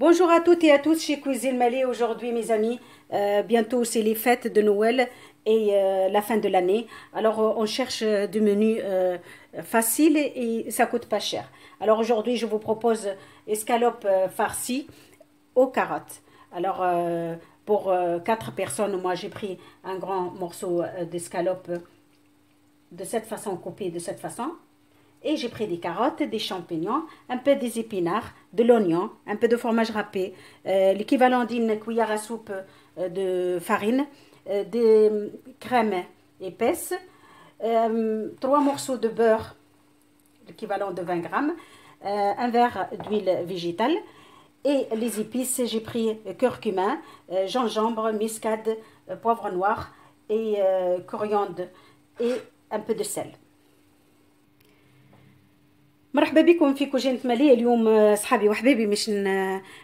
Bonjour à toutes et à tous chez Cuisine Malais. Aujourd'hui, mes amis, bientôt c'est les fêtes de Noël et la fin de l'année. Alors, on cherche du menu facile et ça coûte pas cher. Alors aujourd'hui, je vous propose escalope farcie aux carottes. Alors, pour 4 personnes, moi j'ai pris un grand morceau d'escalope de cette façon, coupé de cette façon. Et j'ai pris des carottes, des champignons, un peu des épinards, de l'oignon, un peu de fromage râpé, l'équivalent d'une cuillère à soupe de farine, des crèmes épaisses, 3 morceaux de beurre, l'équivalent de 20 grammes, un verre d'huile végétale et les épices. J'ai pris curcuma, gingembre, muscade, poivre noir et coriandre et un peu de sel. مرحبا بكم في كوجينة مالية. اليوم صحابي وحبايبي باش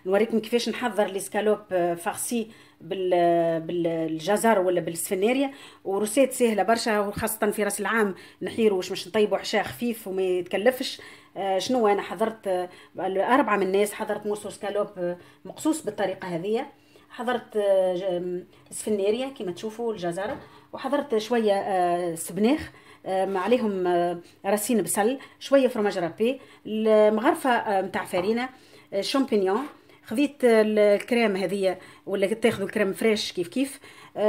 نوريكم كيفاش نحضر ليسكالوب فارسي بالجزر ولا بالسفناريا، وروسيت سهله برشا، وخاصه في راس العام نحيرو باش نطيبوا عشاء خفيف وما يتكلفش. شنو انا حضرت 4 من الناس، حضرت موسو سكالوب مقصوص بالطريقه هذه، حضرت سفناريا كما تشوفوا الجزر، وحضرت شويه سبناخ عليهم راسين بصل، شويه فرماج رابي، المغرفه نتاع فرينه، شامبينيون. خذيت الكريم هذه ولا تاخذوا الكريم فريش كيف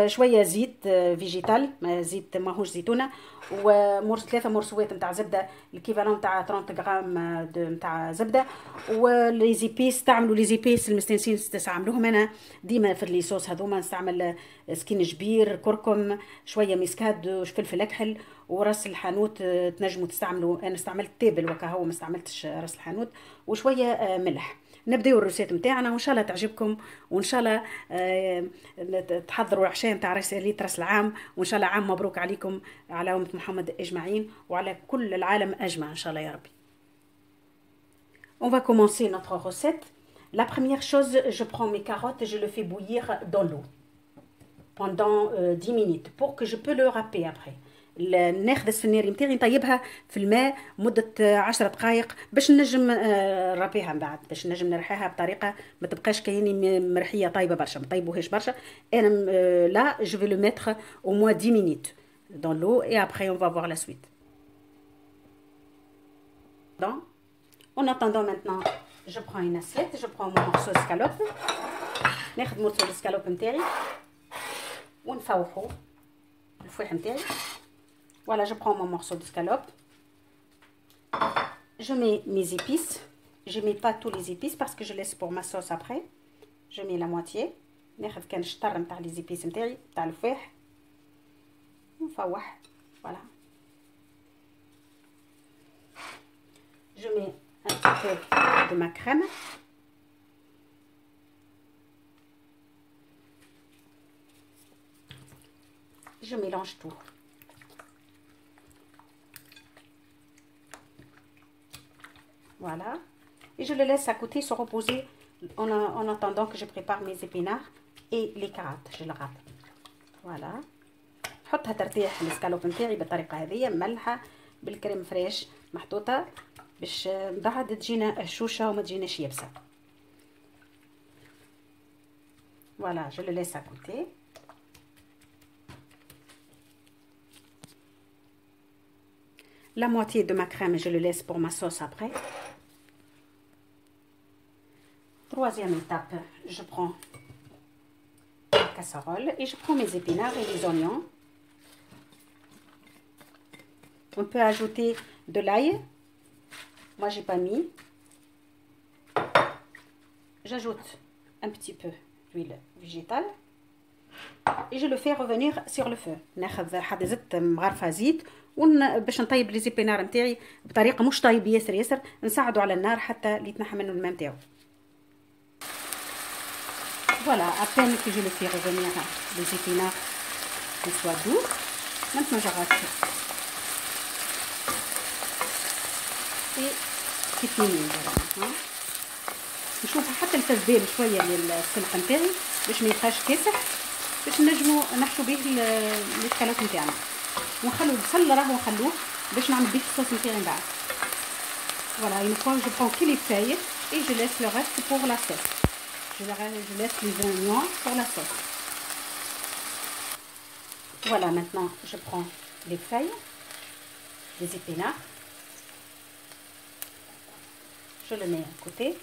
شويه زيت فيجيتال، زيت ماهوش زيتونه، ومرس 3 مرسوات نتاع زبده، الكيفالون نتاع 30 غرام نتاع زبده. وليزيبيس تعملوا ليزيبيس المستانسين تستعملوهم. انا ديما في لي صوص هذوما نستعمل سكينجبير، كركم، شويه مسكاد، فلفل اكحل، وراس الحانوت. تنجموا تستعملوا، انا استعملت تابل وكهو، ما استعملتش راس الحانوت، وشويه ملح. نبداو الروسيت نتاعنا وان شاء الله تعجبكم، وان شاء الله تحضروا العشاء نتاع راس العام، وان شاء الله عام مبروك عليكم، على أمة محمد اجمعين، وعلى كل العالم اجمع ان شاء الله يا ربي. On va commencer notre recette. La première chose, je prends mes carottes et je le fais bouillir dans l'eau pendant 10 minutes pour que je peux le râper après. ناخذ السفناري نتاعي نطيبها في الماء مده 10 دقائق باش نجم نربيها من بعد، باش نجم نرحيها بطريقه ما تبقاش كايني مرحيه طايبه برشا، ما طيبوهاش برشا. انا لا je vais le mettre au moins 10 minutes dans l'eau et après on va voir la suite. Donc, en attendant maintenant, je prends une assiette, je prends mon morceau de scalope، ناخذ morceau de scalope نتاعي ونفوحو الفويح نتاعي. Voilà, je prends mon morceau de scalope. Je mets mes épices. Je mets pas tous les épices parce que je laisse pour ma sauce après. Je mets la moitié. ناخذ كان شطر نتاع les épices نتاعي تاع الفواح ونفوح. Voilà. Je mets un petit peu de ma crème. Je mélange tout. Voilà, et je le laisse à côté se reposer en attendant que je prépare mes épinards et les carottes. Je le râpe. Voilà. نحطها ترتاح الاسكالوب نتاعي بالطريقه هذه، ملحه بالكريم فريش محطوطه باش من بعد تجينا هشوشه وما تجيناش يابسه. Voilà, je le laisse à côté. La moitié de ma crème, je le laisse pour ma sauce après. Troisième étape, je prends la casserole et je prends mes épinards et les oignons. On peut ajouter de l'ail. Moi, j'ai pas mis. J'ajoute un petit peu d'huile végétale et je le fais revenir sur le feu. ناخذ حد زيت مغرفه زيت باش نطيب لي زيبينار نتاعي بطريقه مش طايب ياسر، نساعدو على النار حتى يتنحى منه الماء نتاعو. Voilà, à peine que je le fais revenir les épinards qu'ils soient doux. Maintenant j'arrache et c'est fini. نشوف حتى التذبيل شويه للسلق نتاعي باش ما يبقاش كاسح، باش نجمو نحشو به الاسكالوب نتاعنا، ونخلو البصل راهو نخلوه باش نعمل به الصوص نتاعي من بعد. Voilà, une fois je prends que les feuilles et je laisse le reste pour la sauce. Je laisse les oignons sur la sauce. Voilà, maintenant je prends les feuilles, les épinards. Je le mets à côté.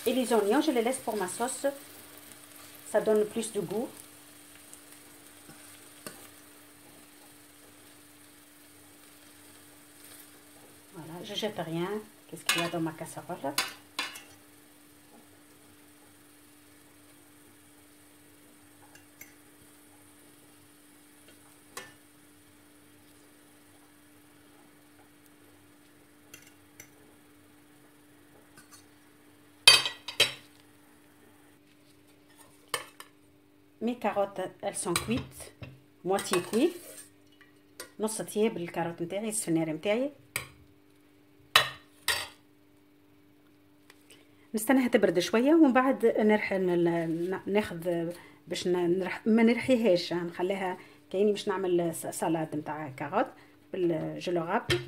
Et les oignons, je les laisse pour ma sauce. Ça donne plus de goût. Voilà, je jette rien. Qu'est-ce qu'il y a dans ma casserole? Mes carottes, elles sont cuites, moitié cuites. نص طياب الكاروت نتاعي السنارة نتاعي. نستناها تبرد شويه ومن بعد ناخذ باش ما نرحيهاش، نخليها كأني باش نعمل سلطه نتاع كاروت جو لو رابي.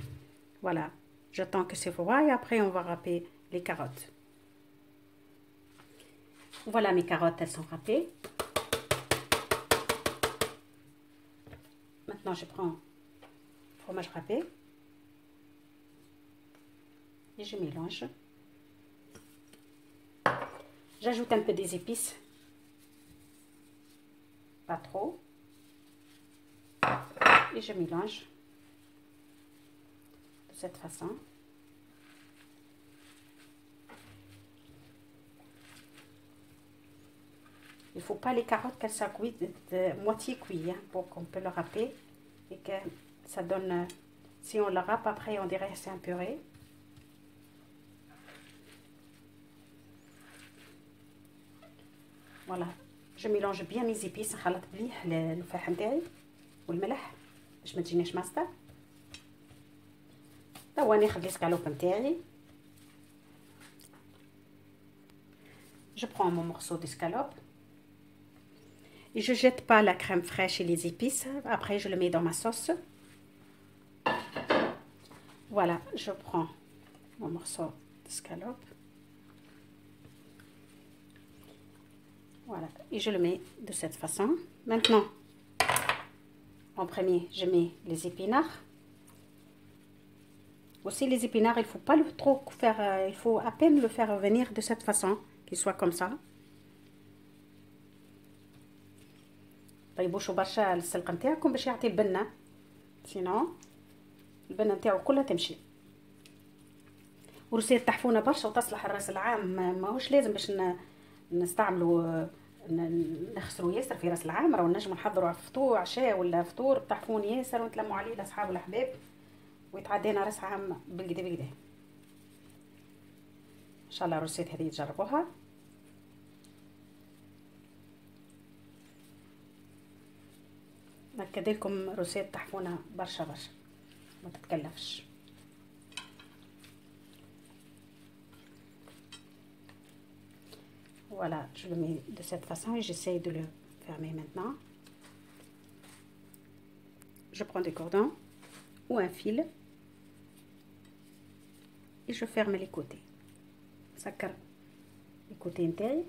Voilà, j'attends que c'est froid et après on va râper les carottes. Voilà, mes carottes, elles sont râpées. Maintenant, je prends le fromage râpé et je mélange. J'ajoute un peu des épices, pas trop, et je mélange de cette façon. Il ne faut pas les carottes qu'elles soient cuites de moitié cuites, hein, pour qu'on peut le râper et que ça donne, si on le râpe après on dirait que c'est un purée. Voilà, je mélange bien les épices، نخلط مليح الفلفل نتاعي والملح باش ما تجينيش ماسطه. توا ناخذ الاسكالوب نتاعي. Je prends mon morceau d'escalope et je jette pas la crème fraîche et les épices. Après je le mets dans ma sauce. Voilà, je prends mon morceau d'escalope. Voilà, et je le mets de cette façon. Maintenant, en premier, je mets les épinards. Aussi, les épinards, il ne faut pas le trop faire, il faut à peine le faire venir de cette façon, qu'il soit comme ça. طيبوشوا برشا السلقة نتاعكم باش يعطي البنة، سينو البنة نتاعو كلها تمشي. ورسية تحفونة برشا وتصلح الراس العام، ماهوش لازم باش نستعملوا نخسروا ياسر في راس العام. راهو نجموا نحضروا فطور عشاء ولا فطور طحفون ياسر ونتلموا عليه الاصحاب والاحباب ويتعدينا راس عام بالكدا بالكدا. ان شاء الله الروسيت هذه تجربوها. نكد لكم روسيت طحفونه برشا برشا ما تتكلفش. Voilà, je le mets de cette façon et j'essaye de le fermer maintenant. Je prends des cordons ou un fil et je ferme les côtés. سكر les côtés نتاعي.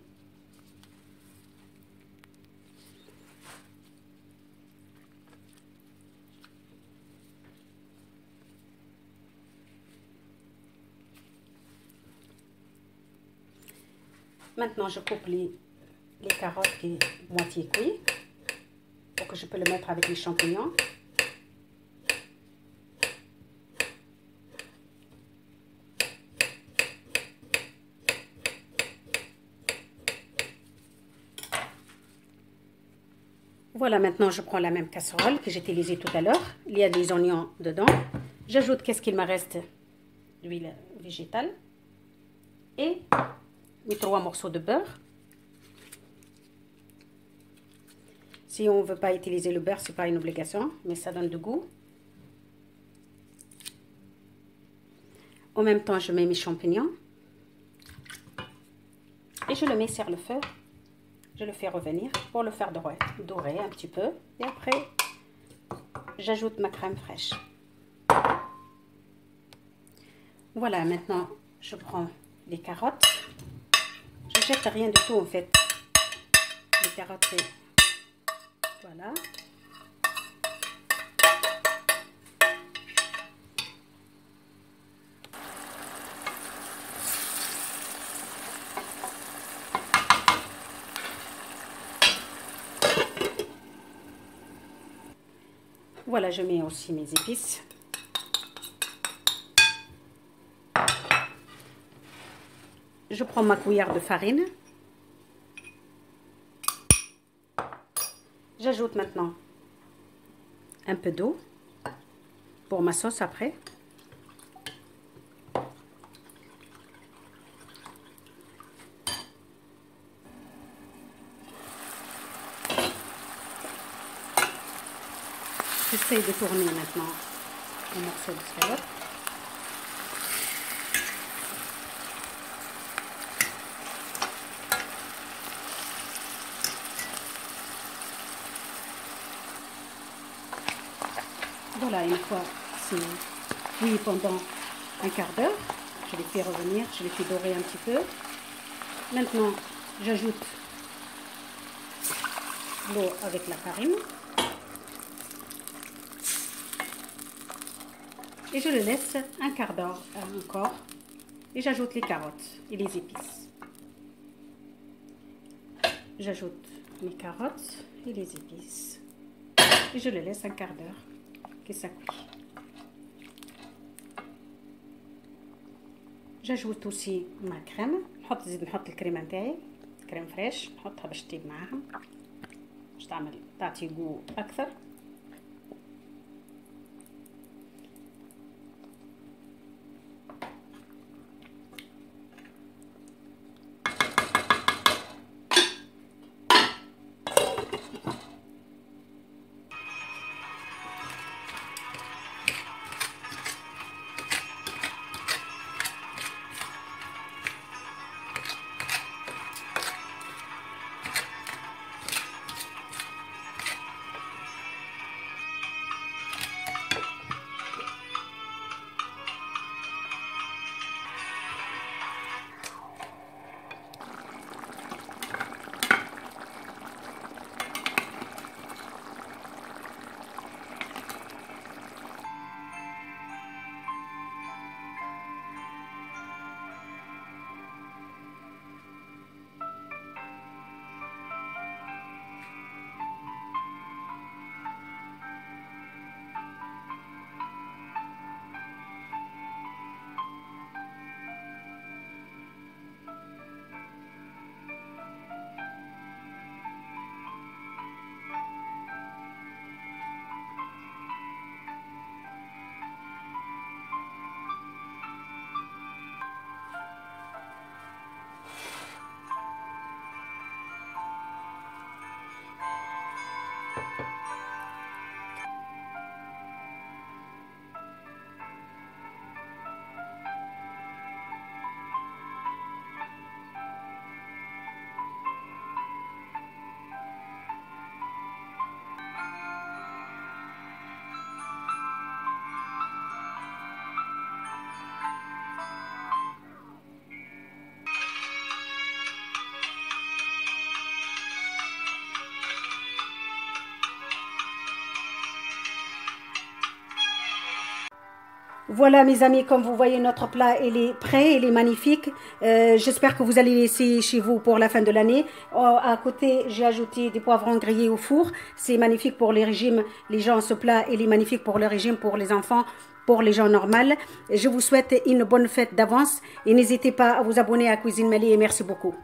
Maintenant, je coupe les carottes qui sont moitié cuites pour que je peux le mettre avec les champignons. Voilà, maintenant je prends la même casserole que j'ai utilisée tout à l'heure. Il y a des oignons dedans. J'ajoute qu'est-ce qu'il me reste, l'huile végétale et mes 3 morceaux de beurre. Si on ne veut pas utiliser le beurre, ce n'est pas une obligation, mais ça donne du goût. En même temps, je mets mes champignons et je le mets sur le feu. Je le fais revenir pour le faire dorer un petit peu. Et après, j'ajoute ma crème fraîche. Voilà, maintenant, je prends les carottes. jette rien du tout en fait. Les carottes, voilà. Voilà, je mets aussi mes épices. Je prends ma cuillère de farine. J'ajoute maintenant un peu d'eau pour ma sauce après. J'essaie de tourner maintenant un morceau de scalope. Voilà, une fois c'est cuit pendant un quart d'heure, je les fais revenir, je les fais dorer un petit peu. Maintenant, j'ajoute l'eau avec la farine. Et je le laisse un quart d'heure encore. Et j'ajoute les carottes et les épices. J'ajoute mes carottes et les épices. Et je le laisse un quart d'heure que ça cuit. j'ajoute aussi مع كريمه نزيد نحط الكريمه نتاعي كريم فريش نحطها باش تطيب معاها باش تعطي جو اكثر. Voilà mes amis, comme vous voyez notre plat il est prêt, il est magnifique. J'espère que vous allez l'essayer chez vous pour la fin de l'année. À côté j'ai ajouté des poivrons grillés au four, c'est magnifique pour les régimes. Les gens, ce plat il est magnifique pour le régime, pour les enfants, pour les gens normaux. Je vous souhaite une bonne fête d'avance et n'hésitez pas à vous abonner à Cuisine Mali et merci beaucoup.